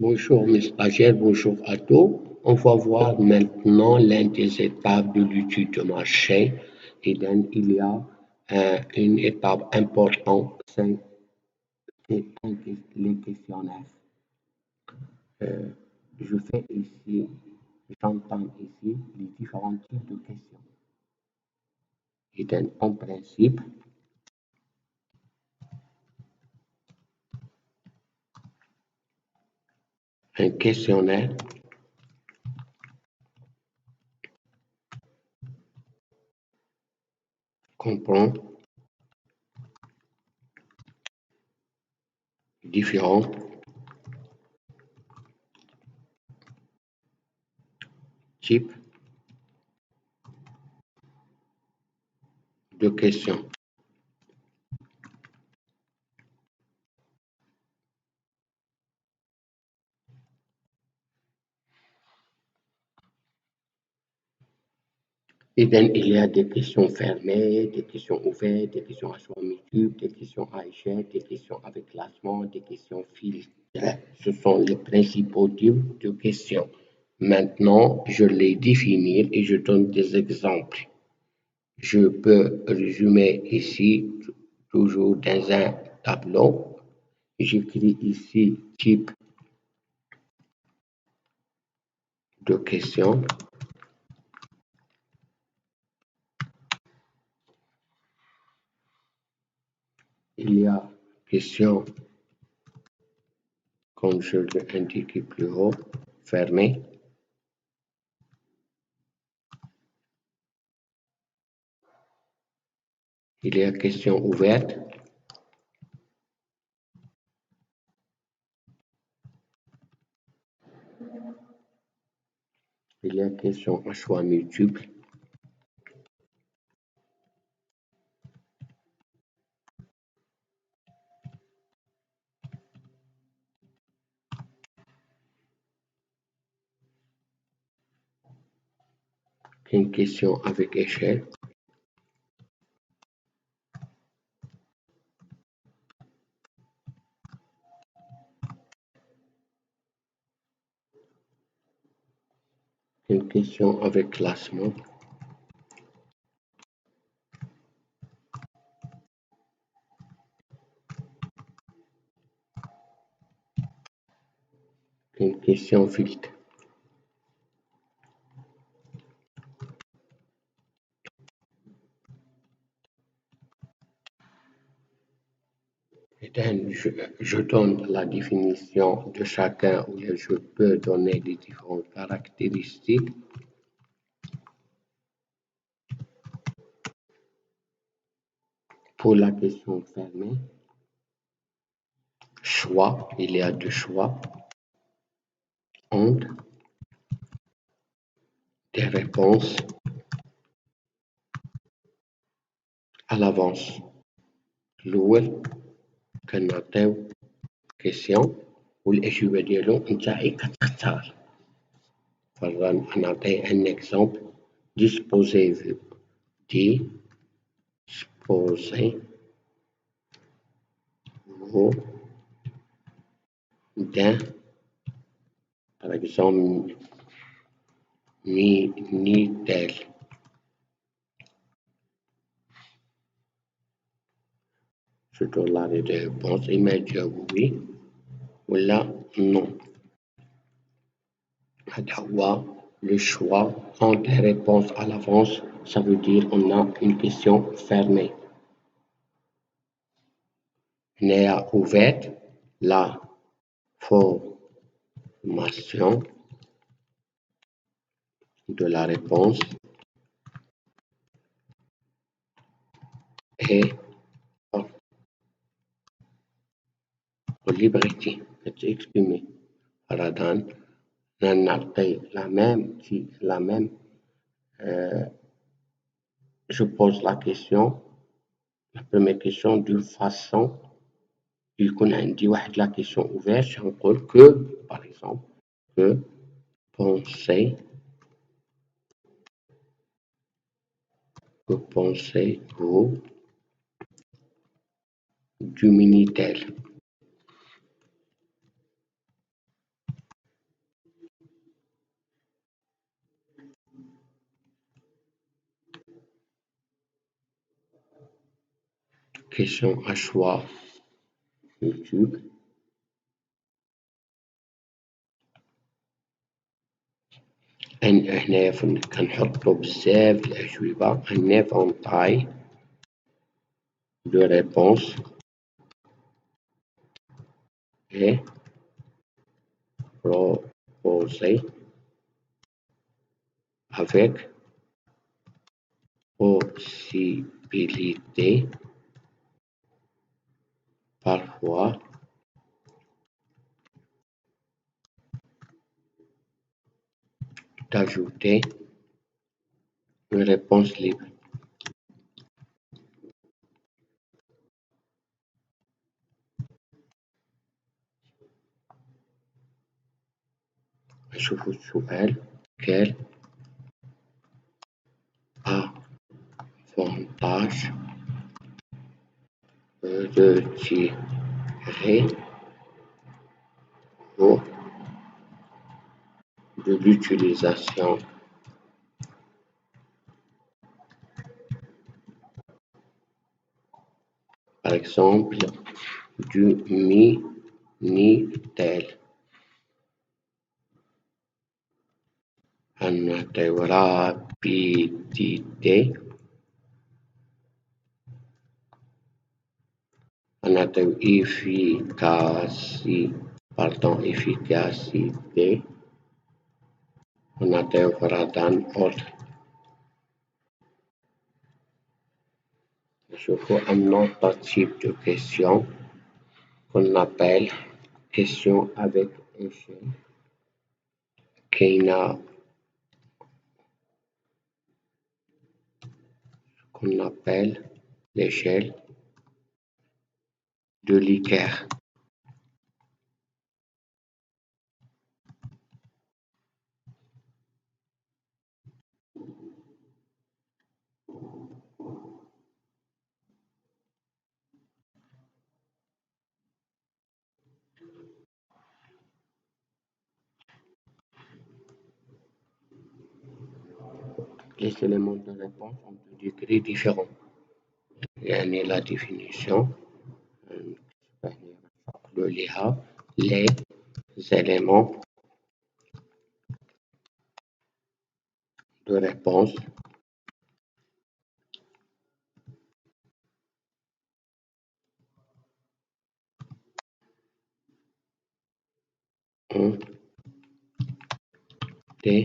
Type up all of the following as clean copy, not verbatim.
Bonjour mes stagiaires, bonjour à tous. On va voir maintenant l'une des étapes de l'étude de marché. Et donc, il y a une étape importante, c'est les questionnaires. Euh, je fais ici, j'entends ici les différents types de questions. Et donc, en principe, un questionnaire comprend différents types de questions. Et donc, il y a des questions fermées, des questions ouvertes, des questions à choix multiples, des questions à échelle, des questions avec classement, des questions filtrées. Ce sont les principaux types de questions. Maintenant, je les définis et je donne des exemples. Je peux résumer ici, toujours dans un tableau. J'écris ici type de question. Il y a question, comme je l'ai indiqué plus haut, fermée. Il y a question ouverte. Il y a question à choix multiples. Une question avec échelle. Une question avec classement. Une question filtre. Et donc, je donne la définition de chacun où je peux donner les différentes caractéristiques. Pour la question fermée, choix, il y a deux choix entre des réponses à l'avance. الأول كنعطيو question والإجابة ديالو نتاعي كتختار. فنعطي un exemple. Disposez-vous d'un, par exemple, Minitel. Je donne la réponse et me dit oui ou là non. Le choix entre les réponses à l'avance, ça veut dire on a une question fermée. Néa ouverte, la formation de la réponse est au liberté d'être exprimée. Radhan, la même, je pose la question, la première question d'une façon, il connaît la question ouverte, je rappelle que, par exemple, que pensez-vous du Minitel? question à choix multiple. هنا كنحطو بزاف الأجوبة un éventail de réponses est proposé avec possibilité parfois d'ajouter une réponse libre. نشوفو السؤال quel avantage retirez-vous de l'utilisation par exemple du Minitel. هنعطيو rapidité هنعطيو efficacité ونعطيو غرضاً autre. نشوفو un autre type de question qu'on appelle question avec échelle. كاينة qu'on appelle l'échelle de Likert. Les éléments de réponse ont des degrés différents. يعني la définition les éléments de réponse ont des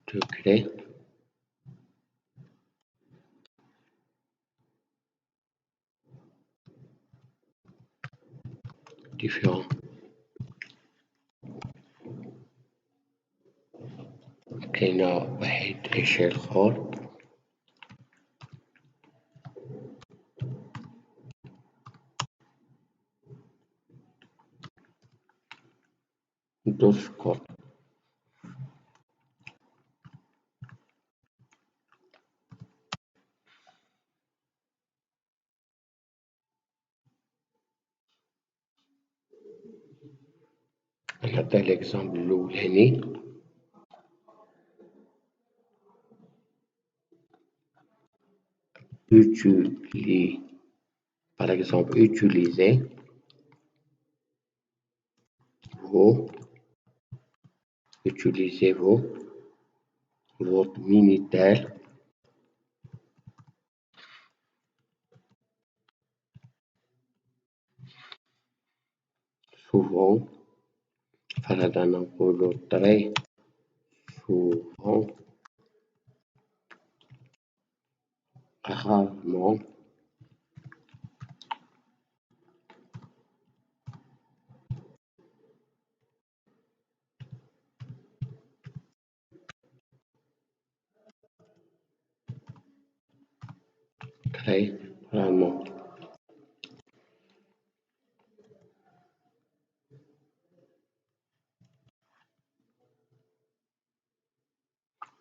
degrés différents. كاينة واحد échelle خور دوسكور. نعطي l'exemple الأولاني par exemple utilisez votre Minitel souvent فرضاً نقول très souvent rarement très rarement.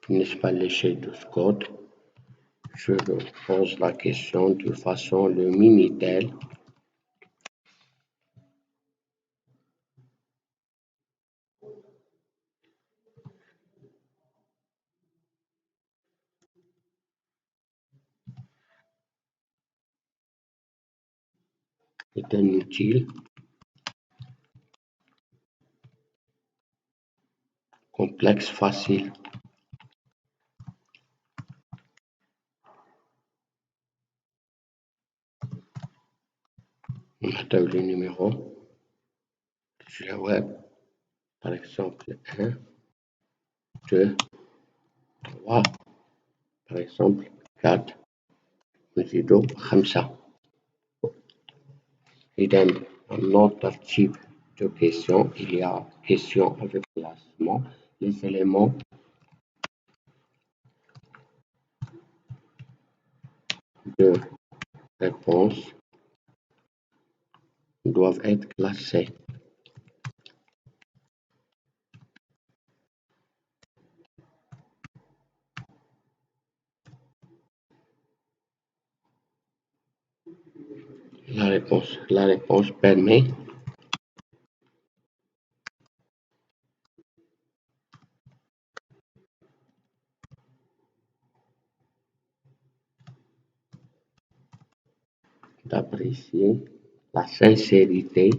بالنسبة للشيء de Scott, je pose la question de façon le Minitel est inutile, complexe, facile. On a le numéro sur le web, par exemple 1, 2, 3, par exemple 4, نزيدو 5. إذا un autre type de question, il y a question avec classement. Les éléments de réponse doivent être classés. La réponse permet d'apprécier la sincérité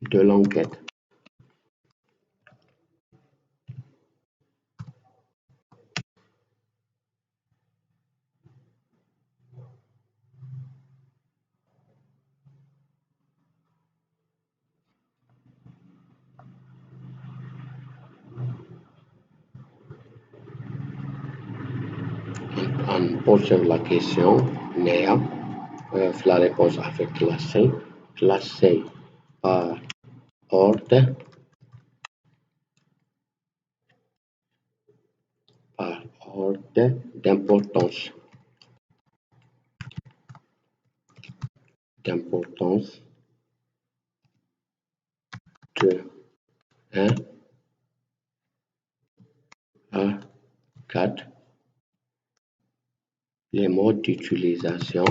de l'enquête. On pose la question, Néa, la réponse avec classé par ordre, d'importance. De 1 à 4. Les modes d'utilisation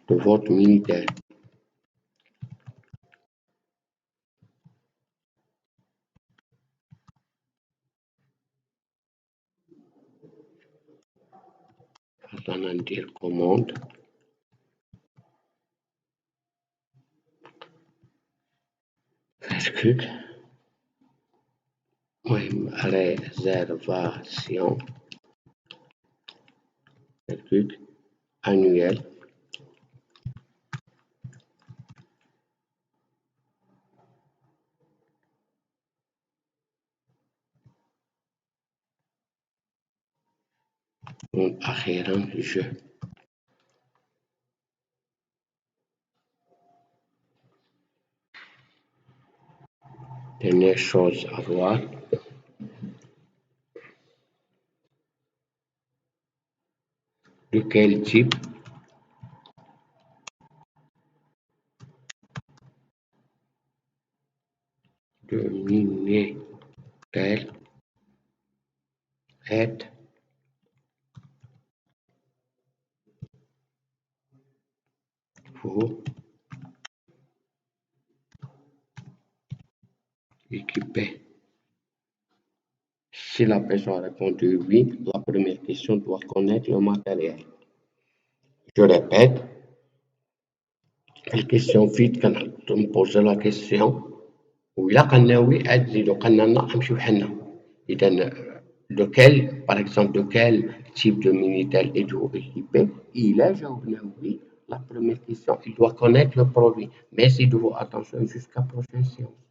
de votre militaire. Attendant dire commande. Virgule. Réservation. Virgule. Annuel. أخيرا je. Dernière chose à voir. De quel type de Minitel êtes-vous équipé? Si la personne a répondu oui, la première question doit connaître le matériel. Je répète, الكيسيون فيت كنبوزو لا كيسيون وإلا قالنا وي عاد نزيدو قالنا لا نمشيو حنا. إذا lequel, par exemple, de quel type de Minitel êtes-vous équipé? Il a جاوبنا oui. La première question, il doit connaître le produit. Merci de votre attention jusqu'à la prochaine séance.